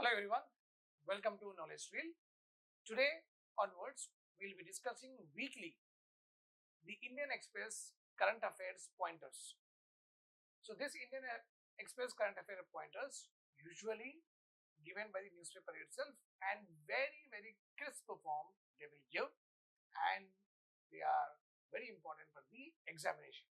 Hello everyone, welcome to Knowledge Reel. Today onwards, we'll be discussing weekly the Indian Express current affairs pointers. So this Indian Express current affairs pointers usually given by the newspaper itself and very crisp form they will give, and they are very important for the examination.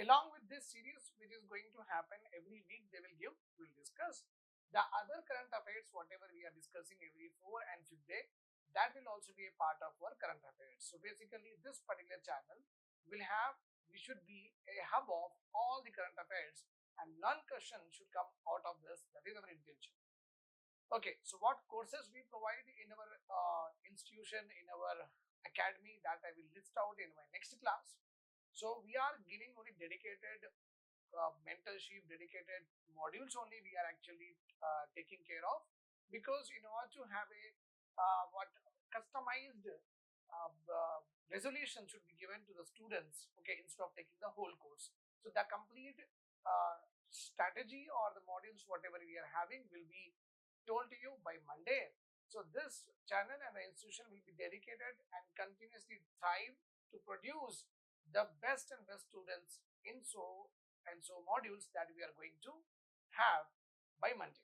Along with this series which is going to happen every week, they will give, we'll discuss the other current affairs, whatever we are discussing every 4th and 5th day, that will also be a part of our current affairs. So basically this particular channel we should be a hub of all the current affairs and non-question should come out of this. That is our intention. Okay, so what courses we provide in our institution, in our academy, that I will list out in my next class. So we are giving only dedicated mentorship, dedicated modules only we are actually taking care of, because in order to have a customized resolution should be given to the students, okay, instead of taking the whole course. So the complete strategy or the modules whatever we are having will be told to you by Monday. So this channel and the institution will be dedicated and continuously thrive to produce the best and best students in so modules that we are going to have by Monday.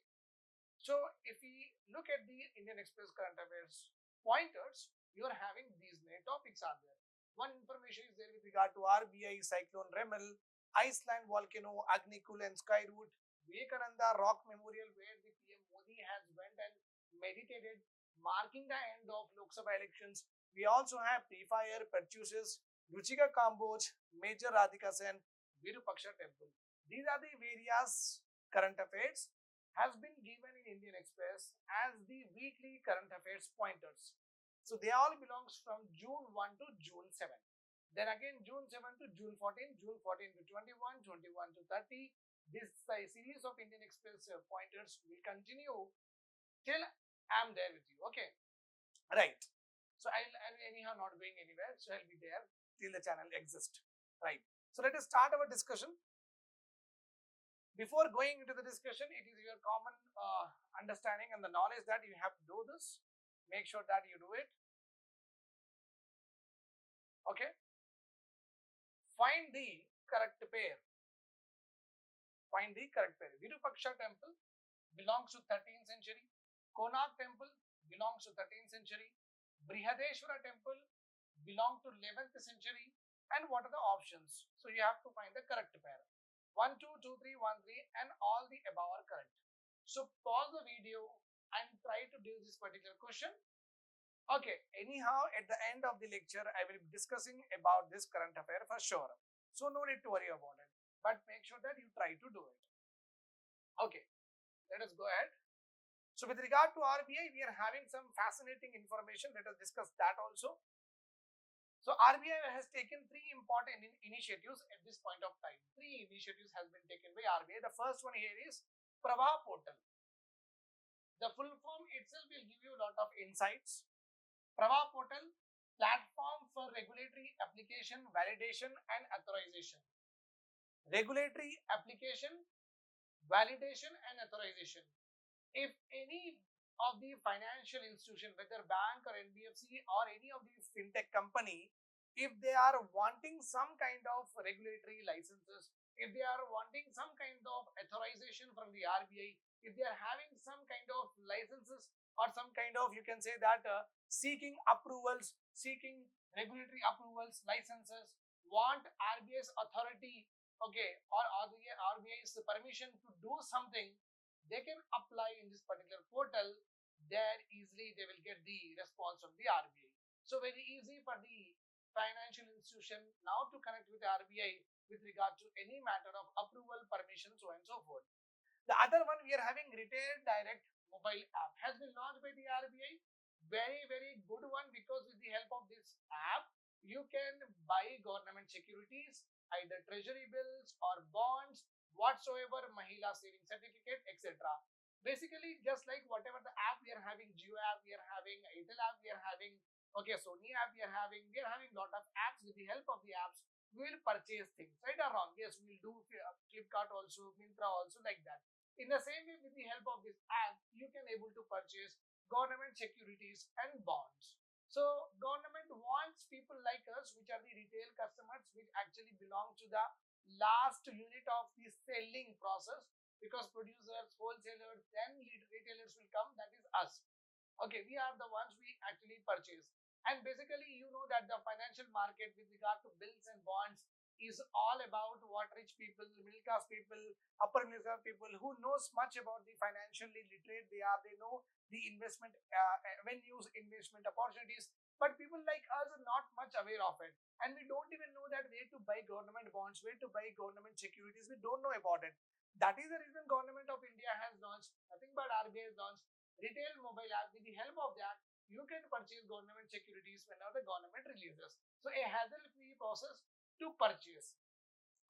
So if we look at the Indian Express current affairs pointers, you are having these many topics are there. One information is there with regard to RBI, Cyclone Remel, Iceland volcano, Agnikul and Skyroot, Vivekananda Rock Memorial, where the PM Modi has went and meditated, marking the end of Lok Sabha elections. We also have Pre-Fire purchases, Ruchika Kamboj, Major Radhika Sen, Virupaksha temple. These are the various current affairs has been given in Indian Express as the weekly current affairs pointers. So they all belongs from June 1 to June 7. Then again June 7 to June 14, June 14 to 21, 21 to 30. This series of Indian Express pointers will continue till I'm there with you. Okay, right. So I'll anyhow not going anywhere. So I'll be there till the channel exists. Right. So let us start our discussion. Before going into the discussion, it is your common understanding and the knowledge that you have to do this. Make sure that you do it. Okay. Find the correct pair. Find the correct pair. Virupaksha temple belongs to 13th century. Konark temple belongs to 13th century. Brihadeshwara temple belongs to 11th century. And what are the options? So you have to find the correct pair. 1, 2, 2, 3, 1, 3 and all the above are correct. So pause the video and try to do this particular question. Okay, anyhow at the end of the lecture I will be discussing about this current affair for sure. So no need to worry about it. But make sure that you try to do it. Okay, let us go ahead. So with regard to RBI, we are having some fascinating information. Let us discuss that also. So RBI has taken 3 important initiatives at this point of time. 3 initiatives has been taken by RBI. The first one here is Prava portal. The full form itself will give you a lot of insights. Prava portal, platform for regulatory application, validation and authorization. Regulatory application, validation and authorization. If any of the financial institution, whether bank or NBFC or any of the fintech company, if they are wanting some kind of regulatory licenses, if they are wanting some kind of authorization from the RBI, if they are having some kind of licenses or some kind of, you can say that seeking approvals, seeking regulatory approvals, licenses, want RBI's authority, okay, or RBI's permission to do something, they can apply in this particular portal. There easily they will get the response from the RBI. So very easy for the financial institution now to connect with the RBI with regard to any matter of approval, permission, so and so forth. The other one we are having Retail Direct mobile app has been launched by the RBI. Very good one, because with the help of this app you can buy government securities, either treasury bills or bonds, whatsoever, Mahila saving certificate, etc. Basically just like whatever the app we are having, Jio app we are having, Airtel app we are having, okay, Sony app we are having lot of apps. With the help of the apps we will purchase things, right or wrong? Yes, we will do Flipkart also, Myntra also, like that. In the same way, with the help of this act, you can able to purchase government securities and bonds. So government wants people like us, which are the retail customers, which actually belong to the last unit of the selling process, because producers, wholesalers, then retailers will come, that is us. Okay, we are the ones we actually purchase. And basically, you know that the financial market with regard to bills and bonds is all about what rich people, middle class people, upper middle class people who knows much about the financially literate they are. They know the investment venues, investment opportunities. But people like us are not much aware of it. And we don't even know that where to buy government bonds, where to buy government securities. We don't know about it. That is the reason Government of India has launched, nothing but RBI has launched retail mobile app. With the help of that, you can purchase government securities whenever the government releases. So a hassle-free process to purchase.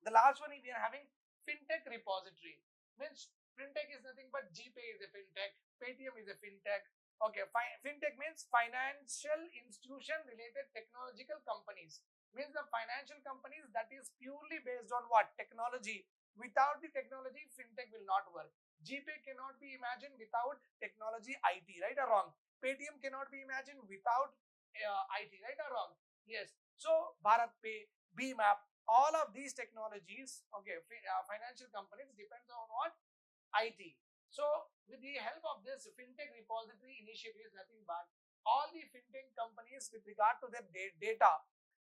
The last one we are having fintech repository. Means fintech is nothing but GPay is a fintech, Paytm is a fintech. Okay, fintech means financial institution related technological companies. Means the financial companies that is purely based on what? Technology. Without the technology, fintech will not work. GPay cannot be imagined without technology, IT, right or wrong? Paytm cannot be imagined without IT, right or wrong? Yes. So Bharat Pay, BMAP, all of these technologies, okay, financial companies depends on what? IT. So with the help of this fintech repository initiative is nothing but all the fintech companies with regard to their data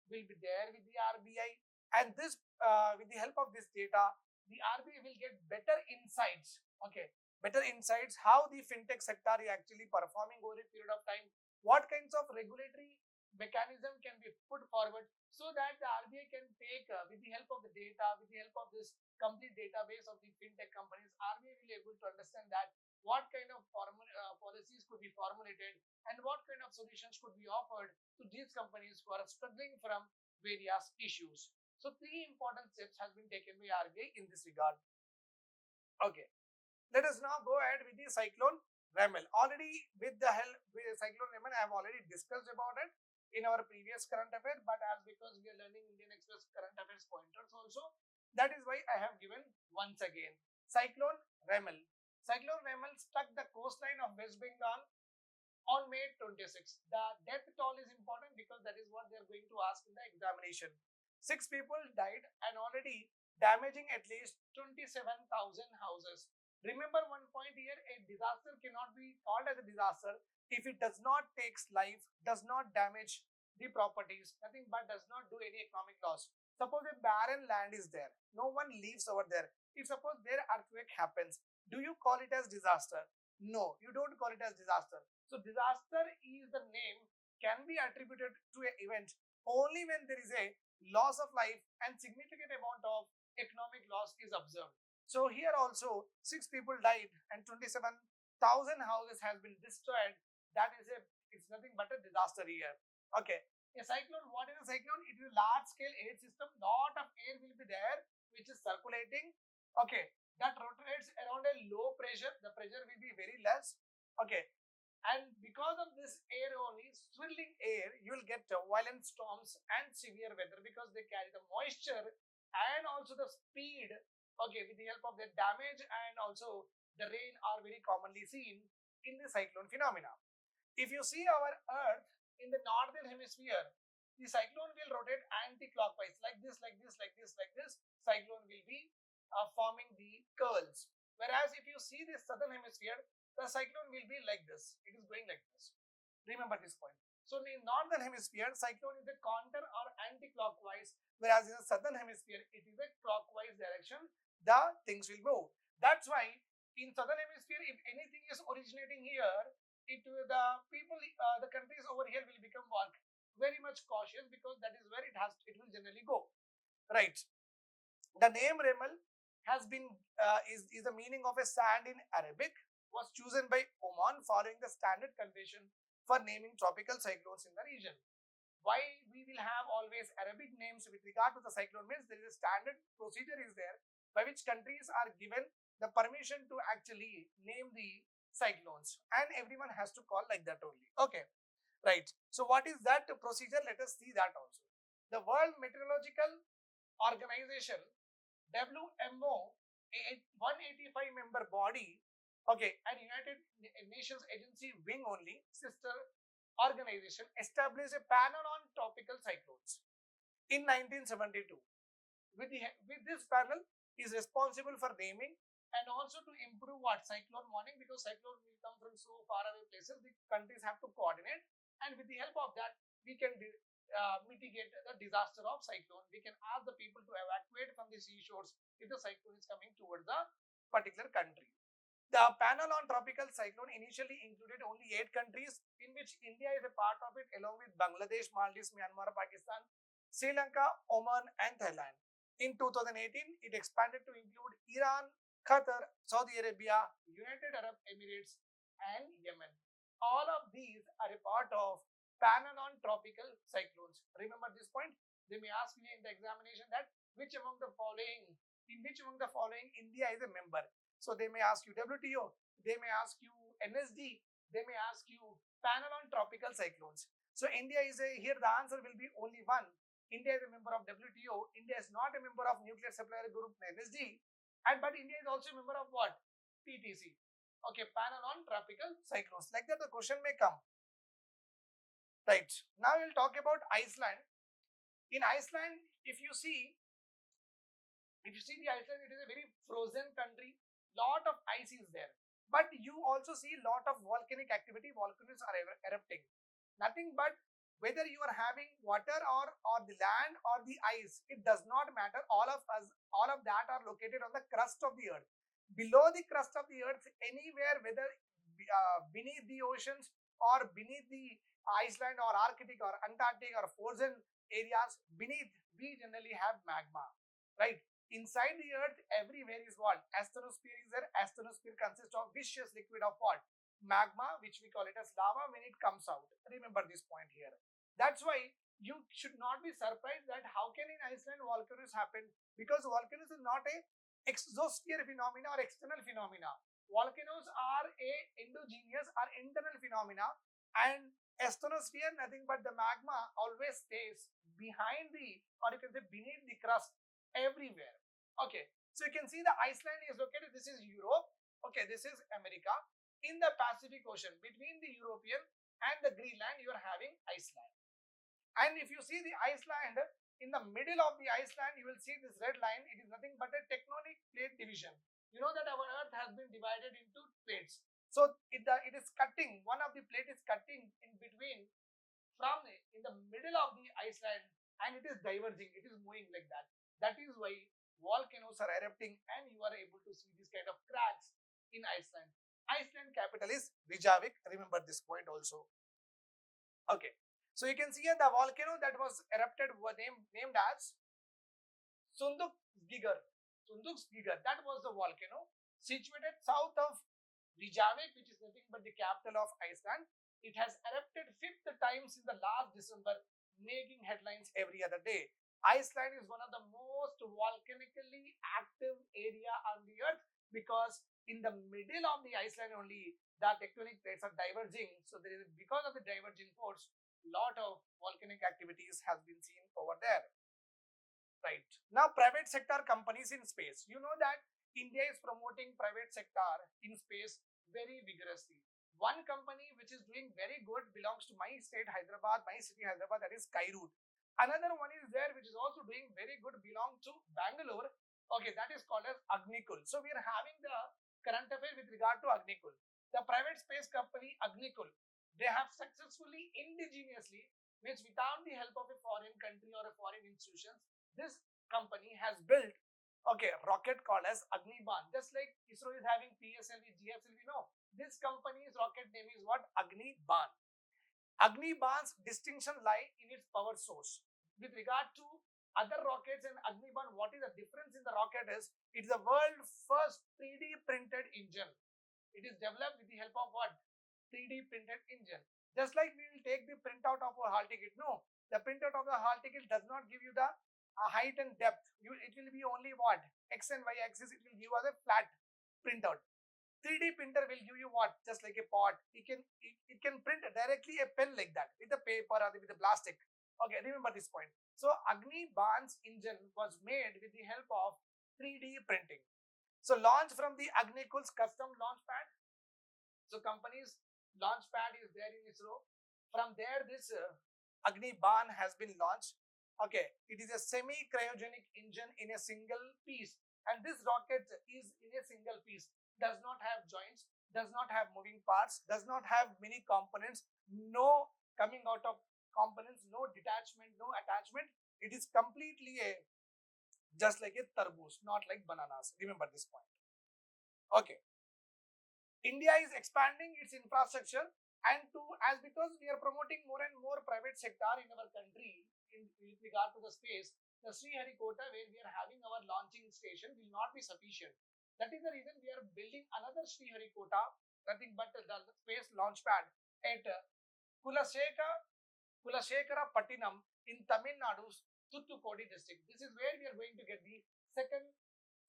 will be there with the RBI, and this with the help of this data, the RBI will get better insights. Okay, better insights how the fintech sector is actually performing over a period of time. What kinds of regulatory mechanism can be put forward so that the RBI can take with the help of the data, with the help of this complete database of the fintech companies, RBI will be able to understand that what kind of policies could be formulated and what kind of solutions could be offered to these companies who are struggling from various issues. So 3 important steps has been taken by RBI in this regard. Okay, let us now go ahead with the cyclone Remel. Already with the help with cyclone Remel, I have already discussed about it in our previous current affair, but as because we are learning Indian Express current affairs pointers also, that is why I have given once again. Cyclone Remel. Cyclone Remel struck the coastline of West Bengal on May 26. The death toll is important because that is what they are going to ask in the examination. 6 people died and already damaging at least 27,000 houses. Remember one point here, a disaster cannot be called as a disaster if it does not take life, does not damage the properties, nothing but does not do any economic loss. Suppose a barren land is there, no one lives over there. If suppose there earthquake happens, do you call it as disaster? No, you don't call it as disaster. So disaster is the name can be attributed to an event only when there is a loss of life and significant amount of economic loss is observed. So here also 6 people died and 27,000 houses has been destroyed. That is it's nothing but a disaster here. Okay. A cyclone, what is a cyclone? It is a large scale air system. Lot of air will be there which is circulating. Okay. That rotates around a low pressure. The pressure will be very less. Okay. And because of this air only, swirling air, you will get violent storms and severe weather because they carry the moisture and also the speed. Okay, with the help of the damage and also the rain are very commonly seen in the cyclone phenomena. If you see our Earth in the northern hemisphere, the cyclone will rotate anti-clockwise like this, like this, like this, like this. Cyclone will be forming the curls. Whereas if you see the southern hemisphere, the cyclone will be like this. It is going like this. Remember this point. So in the northern hemisphere, cyclone is a counter or anti-clockwise, whereas in the southern hemisphere, it is a clockwise direction. The things will move. That's why in southern hemisphere, if anything is originating here, the people, the countries over here will become what? Very much cautious because that is where it will generally go. Right. The name Remel has been is the meaning of a sand in Arabic, was chosen by Oman following the standard convention for naming tropical cyclones in the region. Why we will have always Arabic names with regard to the cyclone means there is a standard procedure is there by which countries are given the permission to actually name the cyclones, and everyone has to call like that only. Okay, right. So what is that procedure? Let us see that also. The World Meteorological Organization, WMO, 185 member body, okay, and United Nations Agency wing only, sister organization, established a panel on tropical cyclones in 1972. With this panel is responsible for naming and also to improve what cyclone warning, because cyclone will come from so far away places. The countries have to coordinate, and with the help of that, we can mitigate the disaster of cyclone. We can ask the people to evacuate from the seashores if the cyclone is coming towards the particular country. The panel on tropical cyclone initially included only 8 countries, in which India is a part of it, along with Bangladesh, Maldives, Myanmar, Pakistan, Sri Lanka, Oman, and Thailand. In 2018, it expanded to include Iran, Qatar, Saudi Arabia, United Arab Emirates, and Yemen. All of these are a part of panel on tropical cyclones. Remember this point? They may ask me in the examination that in which among the following India is a member. So they may ask you WTO, they may ask you NSD, they may ask you panel on tropical cyclones. So India is here the answer will be only one. India is a member of WTO. India is not a member of Nuclear Supplier Group NSD, but India is also a member of what? PTC. Okay, panel on tropical cyclones. Like that the question may come. Right. Now we'll talk about Iceland. In Iceland, if you see the Iceland, it is a very frozen country. Lot of ice is there, but you also see lot of volcanic activity. Volcanoes are erupting. Nothing but whether you are having water or the land or the ice, it does not matter. All of that are located on the crust of the earth. Below the crust of the earth, anywhere, whether beneath the oceans or beneath the Iceland or Arctic or Antarctic or frozen areas, beneath we generally have magma, right? Inside the earth, everywhere is what? Asthenosphere is there. Asthenosphere consists of viscous liquid of what? Magma, which we call it as lava when it comes out. Remember this point here. That's why you should not be surprised that how can in Iceland volcanoes happen? Because volcanoes is not a exosphere phenomena or external phenomena. Volcanoes are a endogenous or internal phenomena, and asthenosphere, nothing but the magma always stays behind the, or you can say beneath the crust everywhere. Okay, so you can see the Iceland is located, this is Europe, okay, this is America. In the Pacific Ocean, between the European and the Greenland, you are having Iceland. And if you see the Iceland, in the middle of the Iceland, you will see this red line. It is nothing but a tectonic plate division. You know that our earth has been divided into plates. So it is cutting, one of the plate is cutting in between from in the middle of the Iceland, and it is diverging, it is moving like that. That is why volcanoes are erupting and you are able to see this kind of cracks in Iceland. Iceland capital is Reykjavik. Remember this point also. Okay, so you can see here the volcano that was erupted was named as Sunduksgígar. That was the volcano situated south of Reykjavik, which is nothing but the capital of Iceland. It has erupted 5th time since the last December, making headlines every other day. Iceland is one of the most volcanically active area on the earth, because in the middle of the Iceland only the tectonic plates are diverging. So there is, because of the diverging force, lot of volcanic activities has been seen over there. Right. Now private sector companies in space. You know that India is promoting private sector in space very vigorously. One company which is doing very good belongs to my state Hyderabad, my city Hyderabad, that is Skyroot. Another one is there which is also doing very good, belong to Bangalore. Okay, that is called as Agnikul. So we are having the current affair with regard to Agnikul. The private space company Agnikul, they have successfully indigenously, means without the help of a foreign country or a foreign institution, this company has built rocket called as Agniban. Just like ISRO is having PSLV, GSLV, no. This company's rocket name is what? Agniban. Agniban's distinction lie in its power source. With regard to other rockets and Agniban, what is the difference in the rocket is, it is the world's first 3D printed engine. It is developed with the help of what? 3D printed engine. Just like we will take the printout of a hall ticket. No, the printout of the hall ticket does not give you the height and depth. It will be only what? X and Y axis, it will give us a flat printout. 3D printer will give you what? Just like a pot. It can print directly a pen like that with the paper or with the plastic. Okay, remember this point. So Agniban's engine was made with the help of 3D printing. So launch from the Agnikul's custom launch pad. So company's launch pad is there in ISRO. From there, this Agni Ban has been launched. Okay, it is a semi-cryogenic engine in a single piece, and this rocket is in a single piece. Does not have joints, does not have moving parts, does not have many components, no coming out of components, no detachment, no attachment. It is completely a just like a tarboos, not like bananas. Remember this point. Okay. India is expanding its infrastructure, and because we are promoting more and more private sector in our country with regard to the space, the Sriharikota, where we are having our launching station, will not be sufficient. That is the reason we are building another Sriharikota, nothing but the space launch pad at Kulasekara Pattinam in Tamil Nadu's Thoothukudi district. This is where we are going to get the second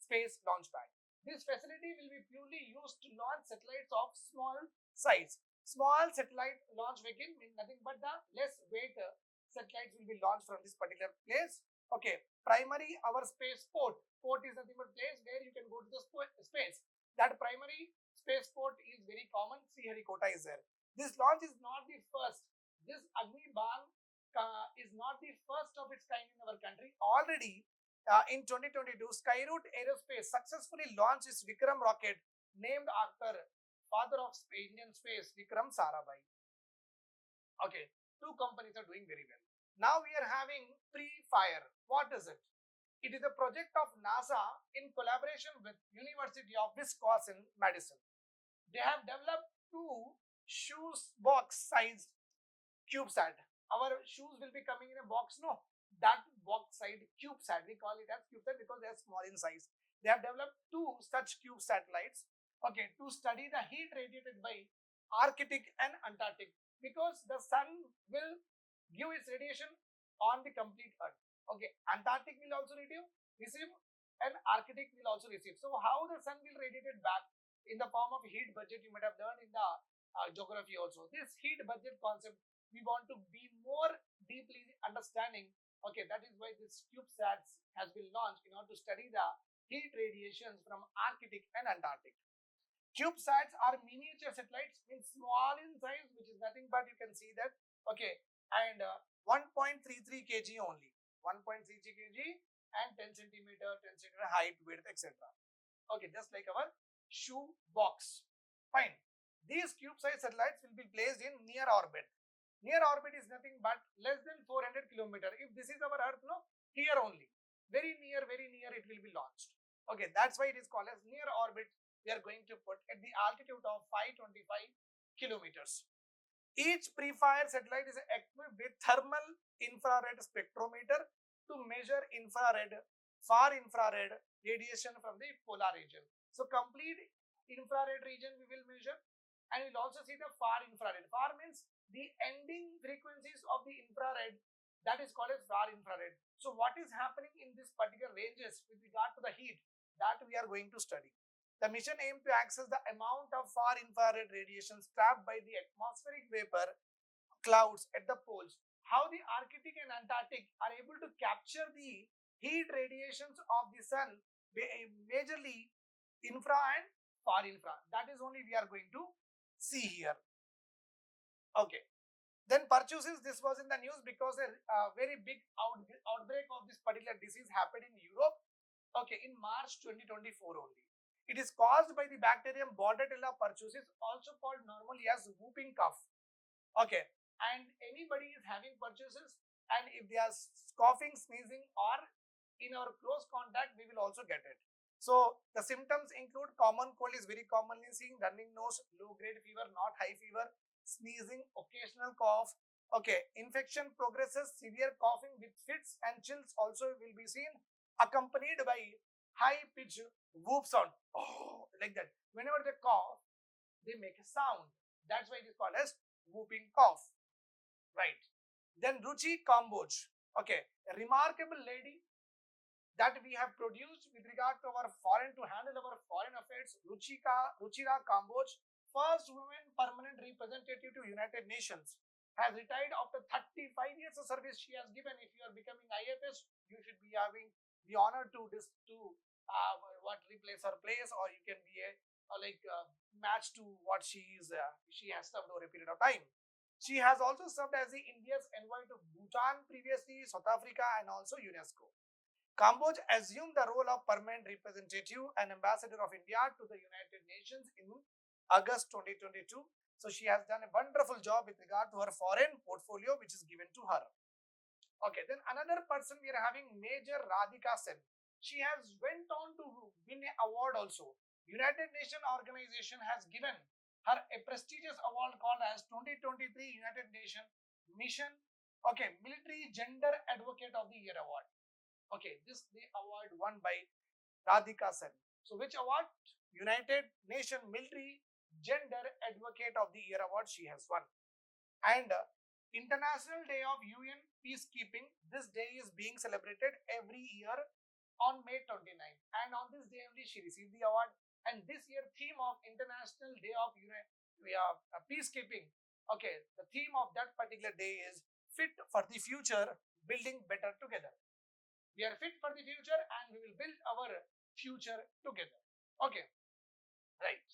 space launch pad. This facility will be purely used to launch satellites of small size. Small satellite launch vehicle means nothing but the less weight satellites will be launched from this particular place. Okay, primary our space port. Port is nothing but place where you can go to the space. That primary space port is very common. Sriharikota is there. This launch is not the first. This Agni Ban is not the first of its kind in our country. Already in 2022, Skyroot Aerospace successfully launched its Vikram rocket named after father of Indian space, Vikram Sarabhai. Okay, two companies are doing very well. Now we are having Pre-Fire. What is it? It is a project of NASA in collaboration with University of Wisconsin, Madison. They have developed two shoes box sized CubeSat. Our shoes will be coming in a box, no? That box side CubeSat, we call it as CubeSat because they are small in size. They have developed two such cube satellites, okay, to study the heat radiated by Arctic and Antarctic, because the sun will give its radiation on the complete Earth. Okay, Antarctic will also receive, and Arctic will also receive. So how the sun will radiate it back in the form of heat budget, you might have learned in the geography also. This heat budget concept we want to be more deeply understanding. Okay, that is why this CubeSat has been launched in order to study the heat radiations from Arctic and Antarctic. CubeSats are miniature satellites, means small in size, which is nothing but you can see that. Okay, and 1.33 kg only, 1.33 kg and 10 centimeter, 10 centimeter height, width, etc. Okay, just like our shoe box. Fine. These cube-sized satellites will be placed in near orbit. Near orbit is nothing but less than 400 kilometers. If this is our Earth, no, here only. Very near it will be launched. Okay, that's why it is called as near orbit. We are going to put at the altitude of 525 kilometers. Each Pre-Fire satellite is equipped with thermal infrared spectrometer to measure far infrared radiation from the polar region. So complete infrared region we will measure, and we'll also see the far infrared. Far means the ending frequencies of the infrared, that is called as far infrared. So what is happening in this particular ranges with regard to the heat, that we are going to study. The mission aims to access the amount of far infrared radiation trapped by the atmospheric vapor clouds at the poles. How the Arctic and Antarctic are able to capture the heat radiations of the sun, majorly infra and far infra. That is only we are going to see here. Okay. Then pertussis, this was in the news because a very big outbreak of this particular disease happened in Europe. Okay, in March 2024 only. It is caused by the bacterium Bordetella pertussis, also called normally as whooping cough. Okay, and anybody is having pertussis, and if they are coughing, sneezing, or in our close contact, we will also get it. So the symptoms include common cold is very commonly seen, running nose, low grade fever, not high fever, sneezing, occasional cough. Okay, infection progresses, severe coughing with fits and chills also will be seen, accompanied by high pitch whoop sound. Oh, like that. Whenever they cough, they make a sound. That's why it is called as whooping cough. Right. Then Ruchi Kamboj. Okay, a remarkable lady that we have produced with regard to our foreign, to handle our foreign affairs. Ruchira Kamboj, first woman permanent representative to United Nations, has retired after 35 years of service she has given. If you are becoming IFS, you should be having the honor to what replace her place, or you can be a match to what she has served over a period of time. She has also served as the India's envoy to Bhutan previously, South Africa, and also UNESCO. Kamboj assumed the role of permanent representative and ambassador of India to the United Nations in August 2022. So she has done a wonderful job with regard to her foreign portfolio, which is given to her. Okay, then another person we are having, Major Radhika Sen. She has went on to win an award also. United Nations organization has given her a prestigious award called as 2023 United Nations Mission, okay, Military Gender Advocate of the Year Award. Okay, this the award won by Radhika Sen. So which award? United Nations Military Gender Advocate of the Year Award she has won. And International Day of UN Peacekeeping, this day is being celebrated every year on May 29th, and on this day only she received the award. And this year theme of International Day of Peacekeeping, okay, the theme of that particular day is Fit for the Future, Building Better Together. We are fit for the future and we will build our future together. Okay, right.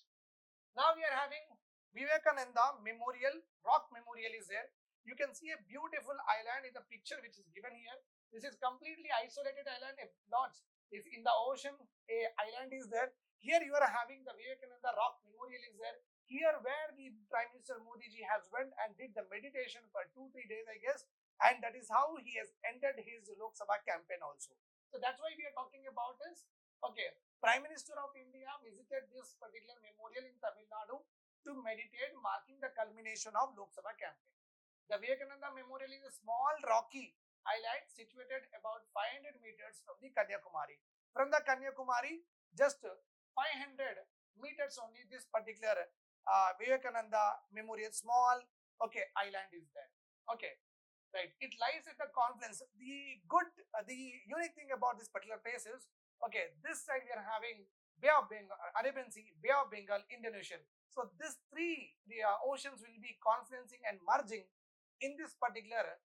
Now we are having Vivekananda Memorial, Rock Memorial is there. You can see a beautiful island in the picture which is given here. This is completely isolated island. If in the ocean, a island is there. Here you are having the Vivekananda Rock Memorial is there. Here where the Prime Minister Modi ji has went and did the meditation for 2-3 days, I guess. And that is how he has ended his Lok Sabha campaign also. So that's why we are talking about this. Okay, Prime Minister of India visited this particular memorial in Tamil Nadu to meditate, marking the culmination of Lok Sabha campaign. The Vivekananda Memorial is a small rocky island situated about 500 meters from the Kanyakumari. From the Kanyakumari, just 500 meters only, this particular Vivekananda Memorial, small, okay, island is there. Okay. Right, it lies at the confluence. The unique thing about this particular place is, okay, this side we are having Bay of Bengal, Arabian Sea, Bay of Bengal, Indian Ocean. So these three oceans will be confluencing and merging in this particular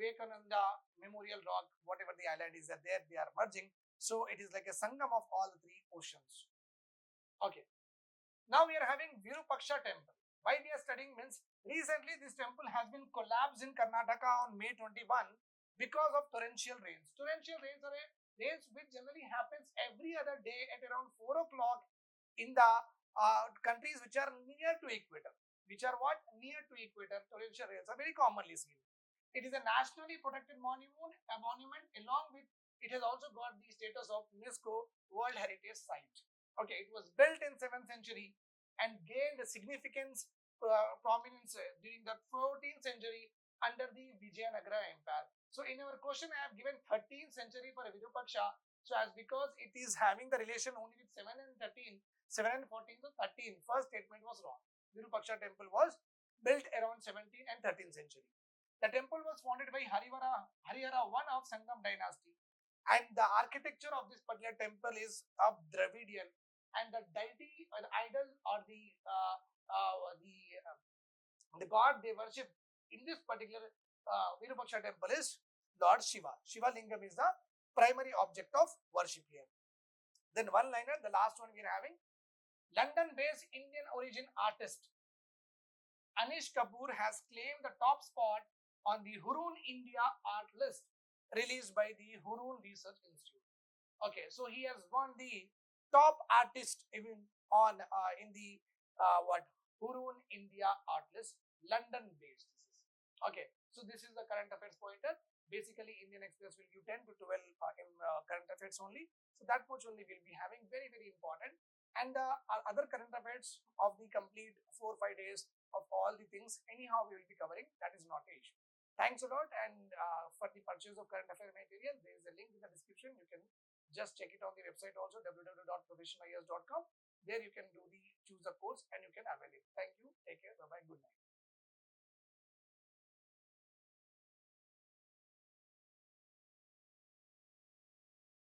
Vivekananda Memorial Rock, whatever the island is that there, they are merging. So it is like a sangam of all the three oceans. Okay. Now we are having Virupaksha temple. Why we are studying means, recently this temple has been collapsed in Karnataka on May 21 because of torrential rains. Torrential rains are rains which generally happens every other day at around 4 o'clock in the countries which are near to equator. Which are what? Near to equator, torrential rains are very commonly seen. It is a nationally protected monument along with, it has also got the status of UNESCO World Heritage Site. Okay, it was built in 7th century and gained significance prominence during the 14th century under the Vijayanagara Empire. So in our question, I have given 13th century for Virupaksha. So as because it is having the relation only with 7 and 13, 7 and 14, so 13, first statement was wrong. Virupaksha temple was built around 17th and 13th century. The temple was founded by Harihara I of Sangam dynasty, and the architecture of this particular temple is of Dravidian, and the deity or the idol or the god they worship in this particular Virupaksha temple is Lord Shiva. Shiva Lingam is the primary object of worship here. Then one liner, the last one we are having, London-based Indian origin artist Anish Kapoor has claimed the top spot on the Hurun India art list released by the Hurun Research Institute. Okay, so he has won the top artist even on in the Hurun India art list, London based. Okay, so this is the current affairs pointer. Basically, Indian Express will give 10 to 12 in current affairs only. So that much only will be having very, very important. And other current affairs of the complete 4-5 days of all the things, anyhow we will be covering. That is not an issue. Thanks a lot. And for the purchase of current affair material, there is a link in the description. You can just check it on the website also, www.professionalis.com. There you can choose the course and you can avail it. Thank you. Take care. Bye-bye. Good night.